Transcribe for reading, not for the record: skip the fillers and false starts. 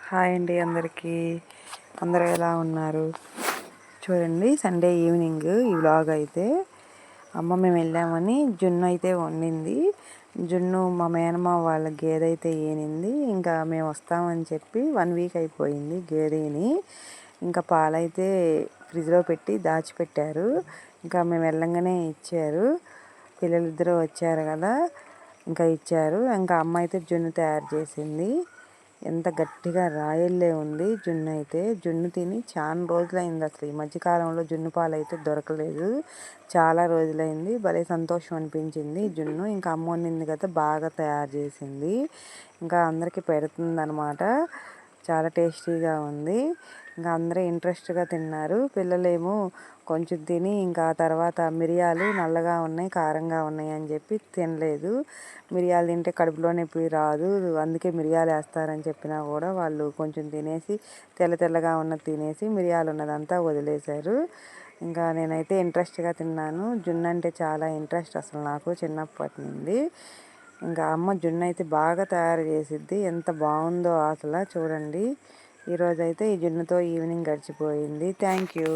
Hi అండి అందరికీ. అందరూ ఎలా ఉన్నారు? చూడండి, సండే ఈవినింగ్ ఈ వ్లాగ్ అయితే మేము వెళ్ళామని జున్ను అయితే వండింది. జున్ను మా మేనమామ వాళ్ళ గేదె అయితే ఈనింది. ఇంకా మేము వస్తామని చెప్పి 1 వీక్ అయిపోయింది గేదెని. ఇంకా పాలైతే ఫ్రిడ్జ్లో పెట్టి దాచిపెట్టారు. ఇంకా మేము వెళ్ళంగానే ఇచ్చారు. పిల్లలిద్దరూ వచ్చారు కదా, ఇంకా ఇచ్చారు. ఇంకా అమ్మ అయితే జున్ను తయారు చేసింది. ఎంత గట్టిగా రాయల్లే ఉంది జున్ను అయితే. జున్ను తిని చాలా రోజులైంది. అసలు ఈ మధ్యకాలంలో జున్ను పాలు అయితే దొరకలేదు, చాలా రోజులైంది. భలే సంతోషం అనిపించింది జున్ను. ఇంకా అమ్మ వండింది కదా, బాగా తయారు చేసింది. ఇంకా అందరికీ పెడుతుంది అనమాట. చాలా టేస్టీగా ఉంది. ఇంకా అందరూ ఇంట్రెస్ట్గా తిన్నారు. పిల్లలేమో కొంచెం తిని ఇంకా తర్వాత మిరియాలు నల్లగా ఉన్నాయి, కారంగా ఉన్నాయి అని చెప్పి తినలేదు. మిరియాలు తింటే కడుపులో నొప్పి రాదు, అందుకే మిరియాలు వేస్తారని చెప్పినా కూడా వాళ్ళు కొంచెం తినేసి తెల్లగా ఉన్నది తినేసి మిరియాలు ఉన్నదంతా వదిలేశారు. ఇంకా నేనైతే ఇంట్రెస్ట్గా తిన్నాను. జున్ను అంటే చాలా ఇంట్రెస్ట్ అసలు నాకు చిన్నప్పటి నుండి. ఇంకా అమ్మ జున్ను అయితే బాగా తయారు చేసిద్ది. ఎంత బాగుందో అసలు చూడండి. ఈరోజైతే ఈ జున్నుతో ఈవినింగ్ గడిచిపోయింది. Thank you.